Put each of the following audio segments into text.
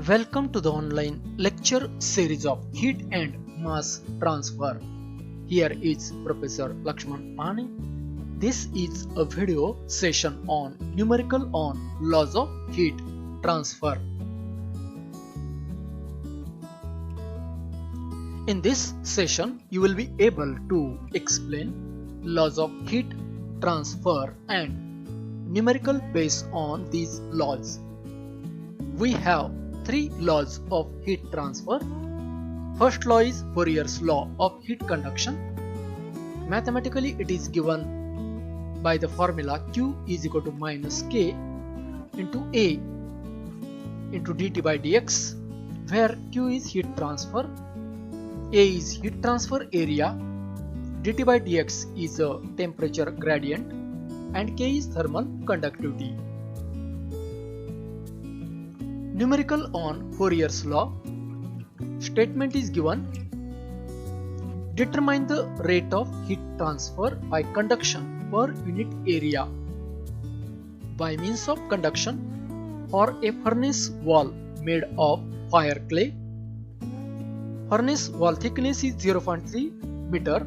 Welcome to the online lecture series of heat and mass transfer. Here is Professor Lakshman Mani. This is a video session on numerical on laws of heat transfer. In this session, you will be able to explain laws of heat transfer and numerical based on these laws. We have three laws of heat transfer. First law is Fourier's law of heat conduction. Mathematically, it is given by the formula Q is equal to minus K into A into dt by dx, where Q is heat transfer, A is heat transfer area, dt by dx is a temperature gradient, and K is thermal conductivity. Numerical on Fourier's law. Statement is given: determine the rate of heat transfer by conduction per unit area by means of conduction for a furnace wall made of fire clay. Furnace wall thickness is 0.3 meter.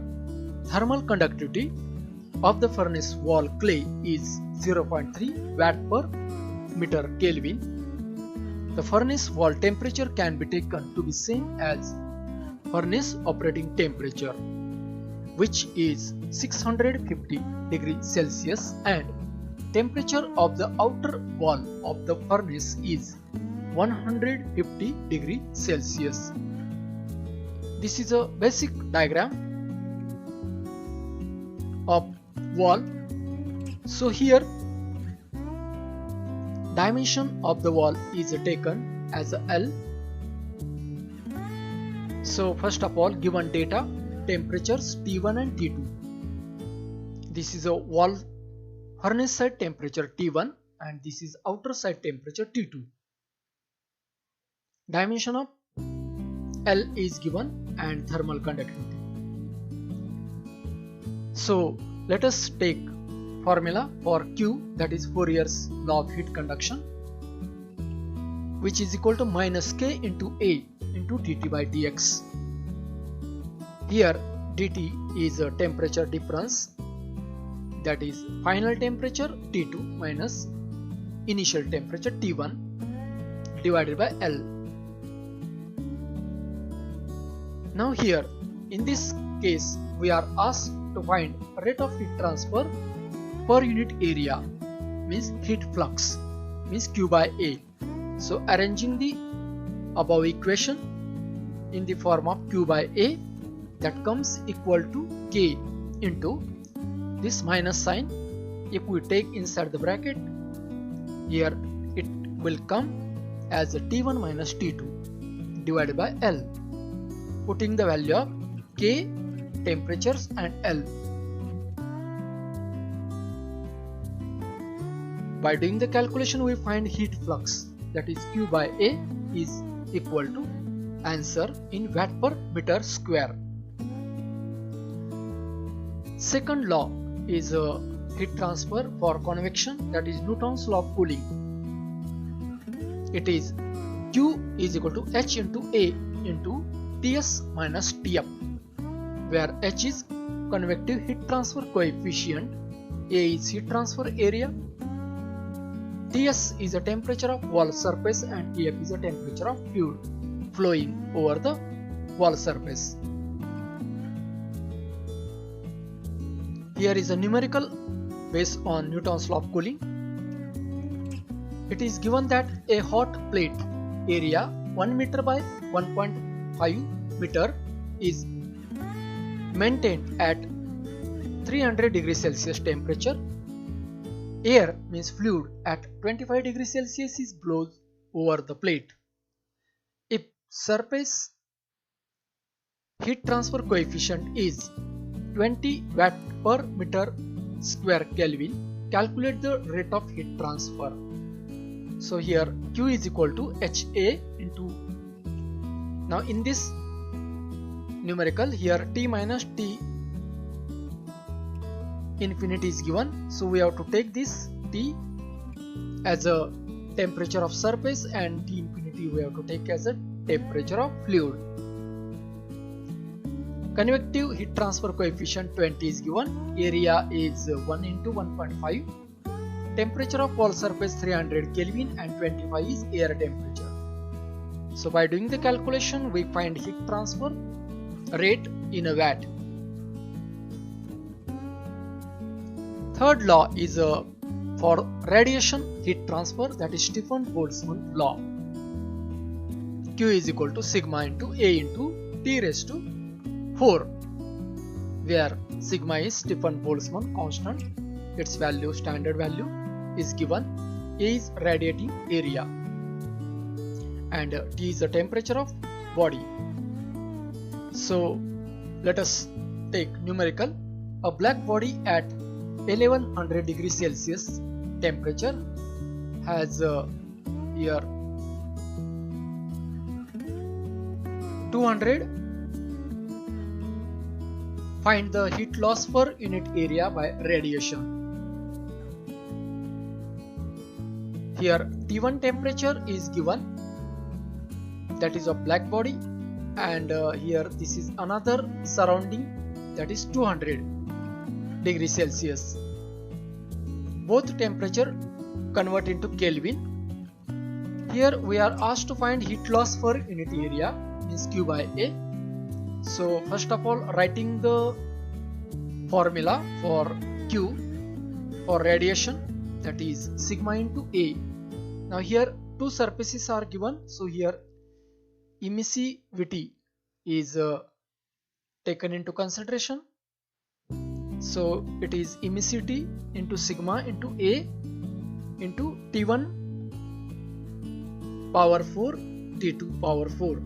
Thermal conductivity of the furnace wall clay is 0.3 watt per meter Kelvin. The furnace wall temperature can be taken to be same as furnace operating temperature, which is 650 degrees Celsius, and temperature of the outer wall of the furnace is 150 degrees Celsius. This is a basic diagram of wall. So here dimension of the wall is taken as a L. So first of all, given data, temperatures T1 and T2. This is a wall furnace side temperature T1 and this is outer side temperature T2. Dimension of L is given and thermal conductivity. So let us take formula for Q, that is Fourier's law of heat conduction, which is equal to minus K into A into dt by dx. Here dt is a temperature difference, that is final temperature T2 minus initial temperature T1 divided by L. Now here in this case we are asked to find rate of heat transfer per unit area, means heat flux, means Q by A. So arranging the above equation in the form of Q by A, that comes equal to K into this minus sign. If we take inside the bracket, here it will come as a T1 minus T2 divided by L, putting the value of K, temperatures, and L. By doing the calculation, we find heat flux, that is Q by A is equal to answer in watt per meter square. Second law is heat transfer for convection, that is Newton's law of cooling. It is Q is equal to H into A into Ts minus Tf, where H is convective heat transfer coefficient, A is heat transfer area, Ts is a temperature of wall surface, and Tf is a temperature of fluid flowing over the wall surface. Here is a numerical based on Newton's law of cooling. It is given that a hot plate area 1 meter by 1.5 meter is maintained at 300 degrees Celsius temperature. Air, means fluid, at 25 degrees Celsius is blown over the plate. If surface heat transfer coefficient is 20 watt per meter square Kelvin, calculate the rate of heat transfer. So here Q is equal to HA into, now in this numerical, here T minus T infinity is given, so we have to take this T as a temperature of surface and T infinity we have to take as a temperature of fluid. Convective heat transfer coefficient 20 is given. Area is 1 into 1.5. Temperature of wall surface 300 Kelvin and 25 is air temperature. So by doing the calculation, we find heat transfer rate in a watt. Third law is for radiation heat transfer, that is Stefan-Boltzmann law. Q is equal to sigma into A into T raised to 4, where sigma is Stefan-Boltzmann constant, its value, standard value is given, A is radiating area, and T is the temperature of body. So let us take numerical. A black body at 1100 degrees Celsius temperature has here 200. Find the heat loss per unit area by radiation. Here T1 temperature is given, that is of black body, and here this is another surrounding, that is 200 degrees Celsius. Both temperature convert into Kelvin. Here we are asked to find heat loss per unit area, means Q by A. So first of all, writing the formula for Q for radiation, that is sigma into A. Now here two surfaces are given, so here emissivity is taken into consideration. So it is emissivity into sigma into A into T1 power 4 T2 power 4.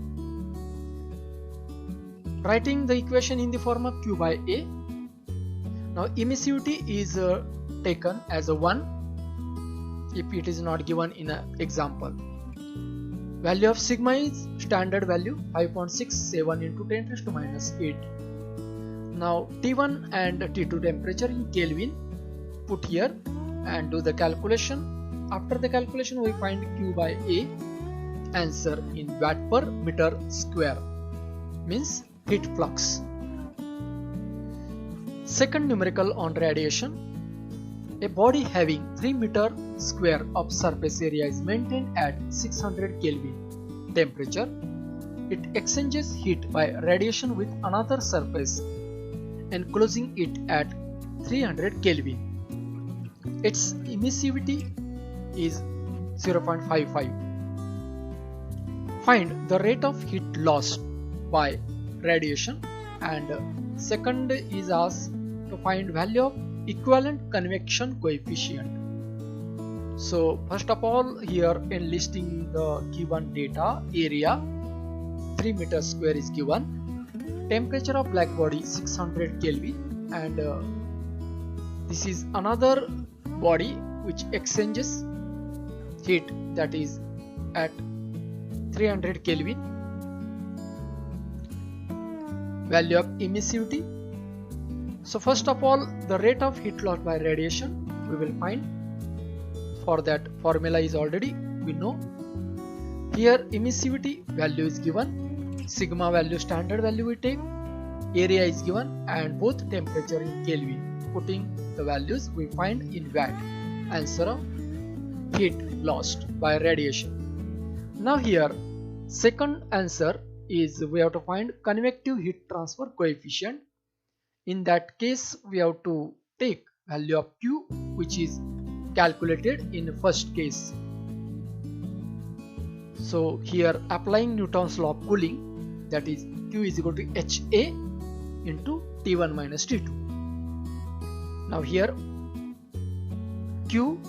Writing the equation in the form of Q by A. Now emissivity is taken as a 1 if it is not given in an example. Value of sigma is standard value 5.67 into 10 raised to minus 8. Now T1 and T2 temperature in Kelvin put here and do the calculation. After the calculation, we find Q by A, answer in watt per meter square, means heat flux. Second numerical on radiation. A body having 3 meter square of surface area is maintained at 600 Kelvin temperature. It exchanges heat by radiation with another surface, enclosing it at 300 Kelvin. Its emissivity is 0.55. Find the rate of heat lost by radiation, and second is asked to find value of equivalent convection coefficient. So first of all, here in listing the given data, area 3 meter square is given, temperature of black body 600 Kelvin, and this is another body which exchanges heat, that is at 300 Kelvin. Value of emissivity. So first of all, the rate of heat loss by radiation we will find. For that, formula is already we know. Here emissivity value is given, sigma value, standard value we take, area is given, and both temperature in Kelvin. Putting the values we find in watt, answer of heat lost by radiation. Now here second answer is we have to find convective heat transfer coefficient. In that case, we have to take value of Q, which is calculated in first case. So here applying Newton's law of cooling, that is Q is equal to HA into T1 minus T2. Now here Q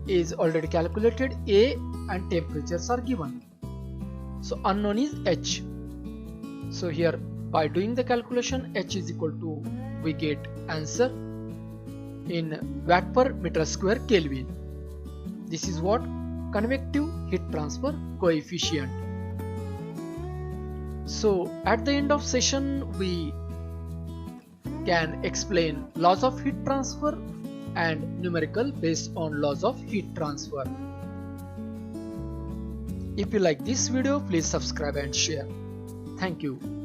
is already calculated, A and temperatures are given. So unknown is H. So here by doing the calculation, H is equal to, we get answer in watt per meter square Kelvin. This is what convective heat transfer coefficient. So at the end of session, we can explain laws of heat transfer and numerical based on laws of heat transfer. If you like this video, please subscribe and share. Thank you.